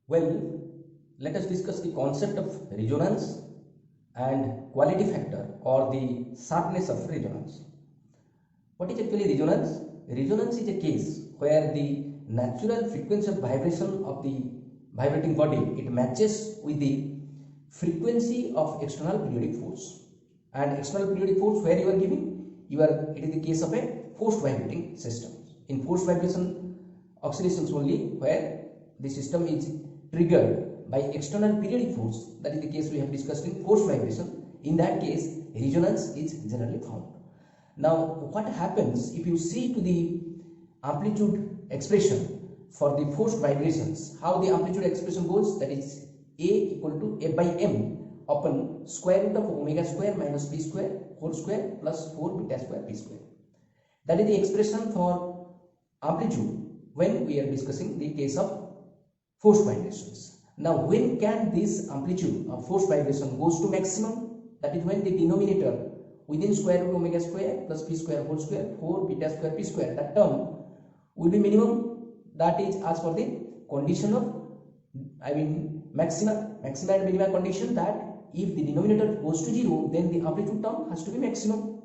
Well, let us discuss the concept of resonance and quality factor or the sharpness of resonance. What is actually resonance? Resonance is a case where the natural frequency of vibration of the vibrating body, it matches with the frequency of external periodic force. And external periodic force where you are giving, it is the case of a forced vibrating system. In forced vibration oscillations only where the system is triggered by external periodic force, that is the case we have discussed in forced vibration. In that case, resonance is generally found. Now, what happens if you see to the amplitude expression for the forced vibrations? How the amplitude expression goes? That is A equal to A by M upon square root of omega square minus p square whole square plus 4 beta square p square. That is the expression for amplitude when we are discussing the case of forced vibrations. Now, when can this amplitude of forced vibration goes to maximum? That is when the denominator within square root omega square plus p square whole square 4 beta square p square, that term will be minimum. That is as per the condition of maxima and minima condition, that if the denominator goes to 0, then the amplitude term has to be maximum.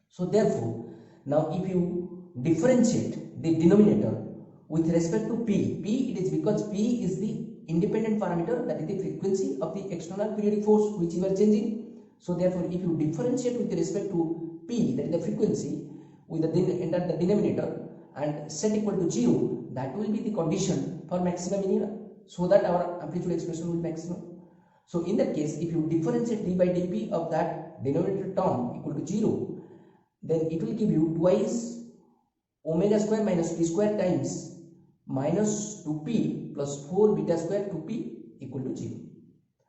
So therefore, now if you differentiate the denominator with respect to p, it is because p is the independent parameter, that is the frequency of the external periodic force which you are changing. So therefore, if you differentiate with respect to p, that is the frequency, with the enter the denominator and set equal to 0, that will be the condition for maximum minima, so that our amplitude expression will be maximum. So in that case, if you differentiate d by dp of that denominator term equal to 0, then it will give you twice omega square minus p square times minus 2p plus 4 beta square 2p equal to 0.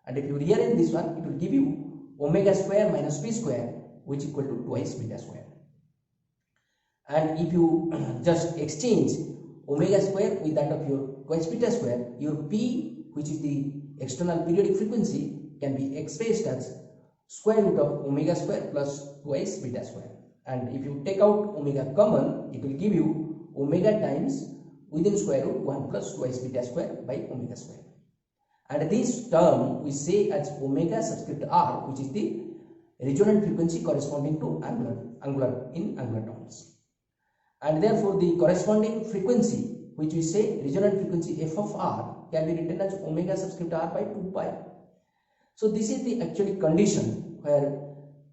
And if you rearrange this one, it will give you omega square minus p square which equal to twice beta square. And if you just exchange omega square with that of your twice beta square, your p, which is the external periodic frequency, can be expressed as square root of omega square plus twice beta square. And if you take out omega common, it will give you omega times within square root 1 plus twice beta square by omega square. And this term we say as omega subscript r, which is the resonant frequency corresponding to angular terms. And therefore, the corresponding frequency which we say resonant frequency f of r can be written as omega subscript r by 2 pi. So this is the actually condition where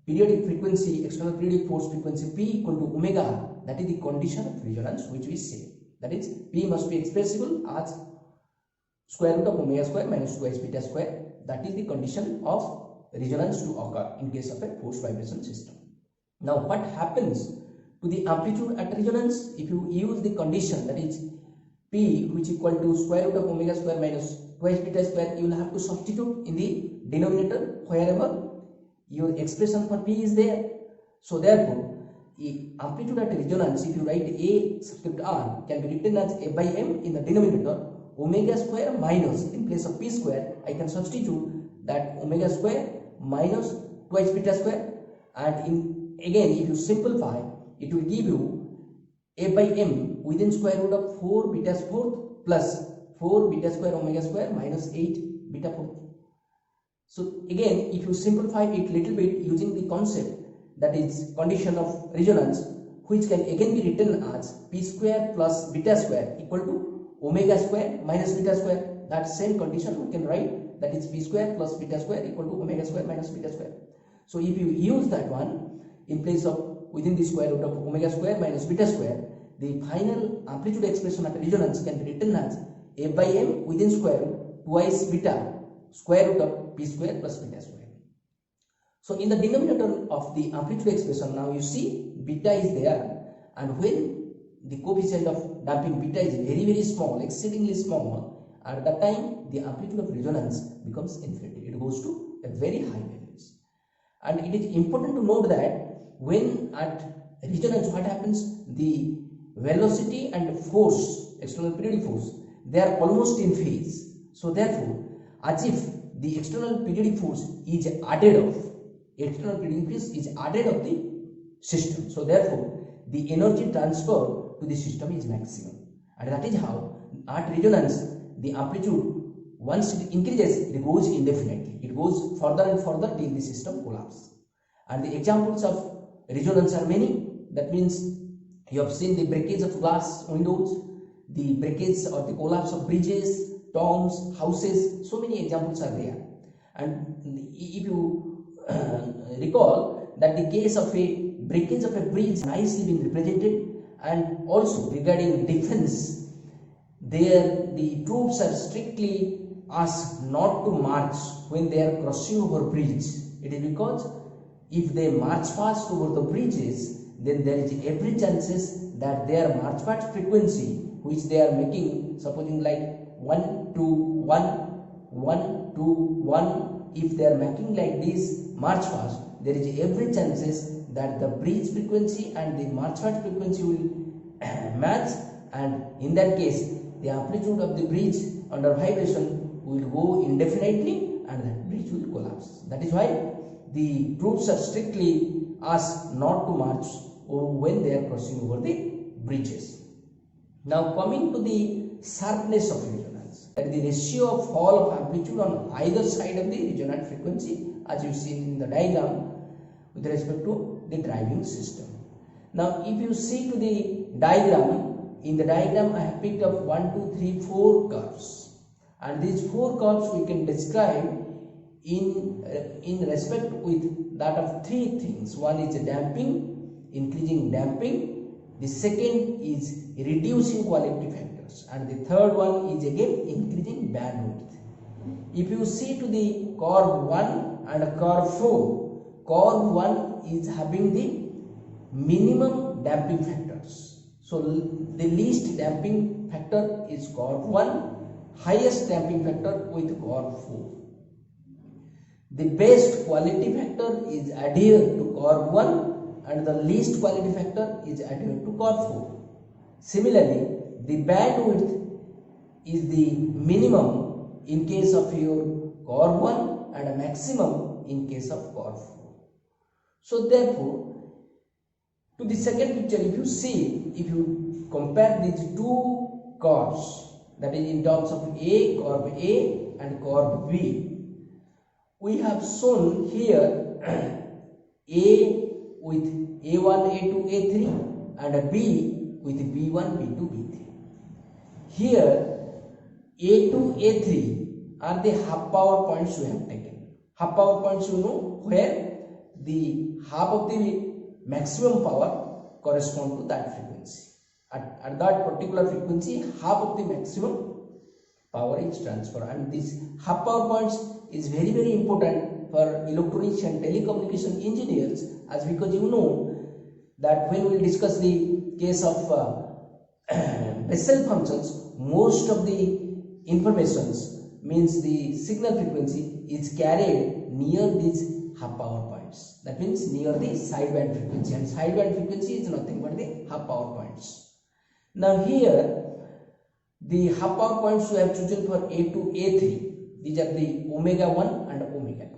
periodic frequency, external periodic force frequency p equal to omega r, that is the condition of resonance which we say. That is, p must be expressible as square root of omega square minus twice beta square. That is the condition of resonance to occur in case of a forced vibration system. Now, what happens to the amplitude at resonance if you use the condition, that is p which equal to square root of omega square minus twice beta square? You will have to substitute in the denominator wherever your expression for p is there. So therefore, amplitude at resonance, if you write a subscript r, can be written as a by m in the denominator, omega square minus, in place of p square I can substitute that omega square minus twice beta square, and again if you simplify, it will give you a by m within square root of 4 beta fourth plus 4 beta square omega square minus 8 beta fourth. So again, if you simplify it little bit using the concept, that is condition of resonance, which can again be written as p square plus beta square equal to omega square minus beta square. That same condition we can write, that is p square plus beta square equal to omega square minus beta square. So if you use that one in place of within the square root of omega square minus beta square, the final amplitude expression at resonance can be written as a by m within square root twice beta square root of p square plus beta square. So in the denominator of the amplitude expression, now you see beta is there, and when the coefficient of damping beta is very small, exceedingly small, at that time the amplitude of resonance becomes infinity. It goes to a very high values. And it is important to note that when at resonance, what happens? The velocity and force, external periodic force, they are almost in phase. So therefore, as if the external periodic force is added of the system. So therefore, the energy transfer to the system is maximum, and that is how at resonance the amplitude once it increases, it goes indefinitely. It goes further and further till the system collapses. And the examples of resonance are many. That means you have seen the breakage of glass windows, the breakage or the collapse of bridges, tombs, houses. So many examples are there. And if you recall that the case of a breakage of a bridge nicely been represented, and also regarding defense, there the troops are strictly asked not to march when they are crossing over bridge. It is because if they march fast over the bridges, then there is every chances that their march fast frequency which they are making, supposing like 1 2 1 1 2 1, if they are making like this march fast, there is every chances that the bridge frequency and the march fast frequency will match, and in that case the amplitude of the bridge under vibration will go indefinitely and that bridge will collapse. That is why the troops are strictly asked not to march when they are crossing over the bridges. Now coming to the sharpness of resonance, that is the ratio of fall of amplitude on either side of the resonant frequency, as you see in the diagram with respect to the driving system. Now if you see to the diagram, in the diagram I have picked up 1 2 3 4 curves, and these 4 curves we can describe in respect with that of 3 things. One is damping, increasing damping, the second is reducing quality factors, and the third one is again increasing bandwidth. If you see to the curve 1 and curve 4, curve 1 is having the minimum damping factors. So the least damping factor is curve 1, highest damping factor with curve 4. The best quality factor is adhered to curve 1 and the least quality factor is adhered to curve 4. Similarly, the bandwidth is the minimum in case of your curve 1 and a maximum in case of curve 4. So therefore, to the second picture, if you see, if you compare these two curves, that is in terms of curve A and curve B, we have shown here A with A1, A2, A3 and a B with B1, B2, B3. Here A2, A3 are the half power points we have taken. Half power points, you know, where the half of the maximum power correspond to that frequency. At that particular frequency, half of the maximum power is transferred, and this half power points is very, very important for electronics and telecommunication engineers, as because you know that when we discuss the case of Bessel functions, most of the informations, means the signal frequency, is carried near these half power points. That means near the sideband frequency, and sideband frequency is nothing but the half power points. Now here the half power points we have chosen for A2, A3. These are the omega 1 and omega 2.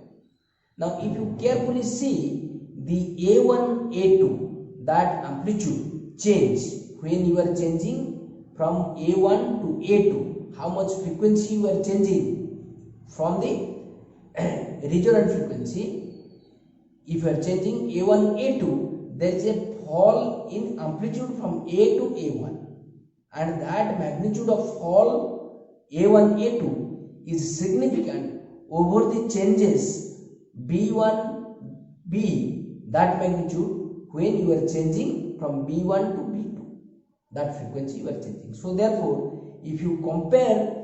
Now if you carefully see the A1, A2, that amplitude change when you are changing from A1 to A2, how much frequency you are changing from the resonant frequency. If you are changing A1, A2, there is a fall in amplitude from A to A1, and that magnitude of fall A1, A2 is significant over the changes B1, B, that magnitude when you are changing from B1 to B2, that frequency you are changing. So therefore, if you compare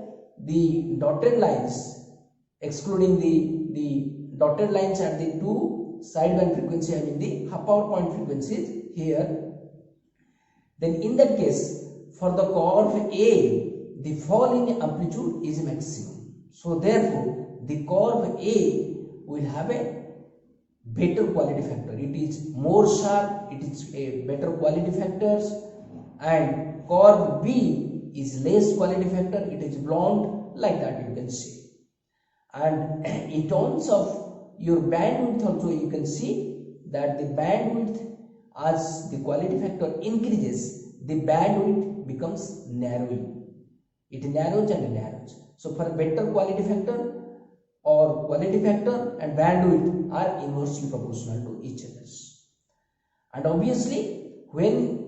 the dotted lines, excluding the dotted lines at the two sideband frequency, I mean the half power point frequencies here, then in that case, for the curve A, the fall in amplitude is maximum. So therefore, the curve A will have a better quality factor. It is more sharp, it is a better quality factors, and curve B is less quality factor, it is blonde, like that you can see. And in terms of your bandwidth also, you can see that the bandwidth, as the quality factor increases, the bandwidth becomes narrowing. It narrows and narrows. So for better quality factor or quality factor and bandwidth are inversely proportional to each other. And obviously when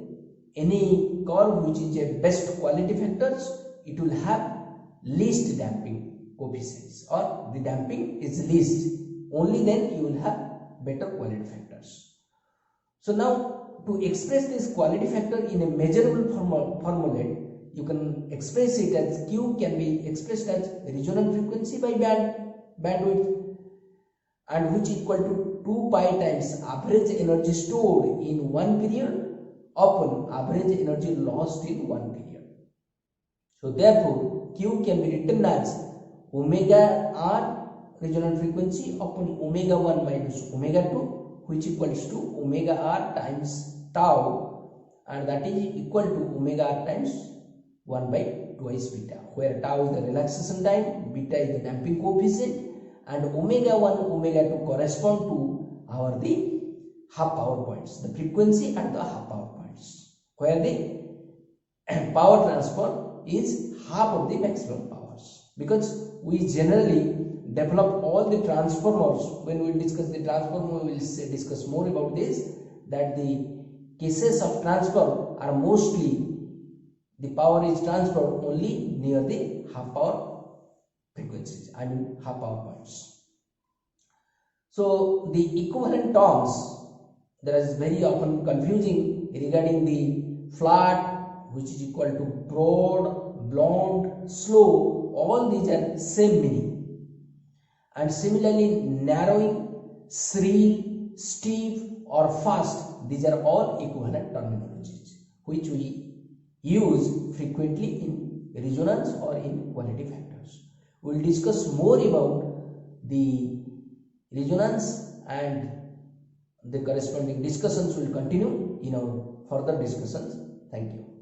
any curve which is a best quality factors, it will have least damping coefficients, or the damping is least, only then you will have better quality factors. So now to express this quality factor in a measurable formula, you can express it as Q can be expressed as resonant frequency by bandwidth, and which equal to 2 pi times average energy stored in one period upon average energy lost in one period. So therefore Q can be written as omega r resonant frequency upon omega 1 minus omega 2, which equals to omega r times tau, and that is equal to omega r times 1 by twice beta, where tau is the relaxation time, beta is the damping coefficient, and omega 1 omega 2 correspond to our the half power points, the frequency and the half power points, where the power transfer is half of the maximum powers, because we generally develop all the transformers. When we discuss the transformer, we will discuss more about this, that the cases of transfer are mostly the power is transferred only near the half power frequencies, I mean half power points. So the equivalent terms, there is very often confusing regarding the flat, which is equal to broad, blunt, slow, all these are same meaning. And similarly narrowing, shrill, steep or fast, these are all equivalent terminologies which we use frequently in resonance or in quality factors. We will discuss more about the resonance, and the corresponding discussions will continue in our further discussions. Thank you.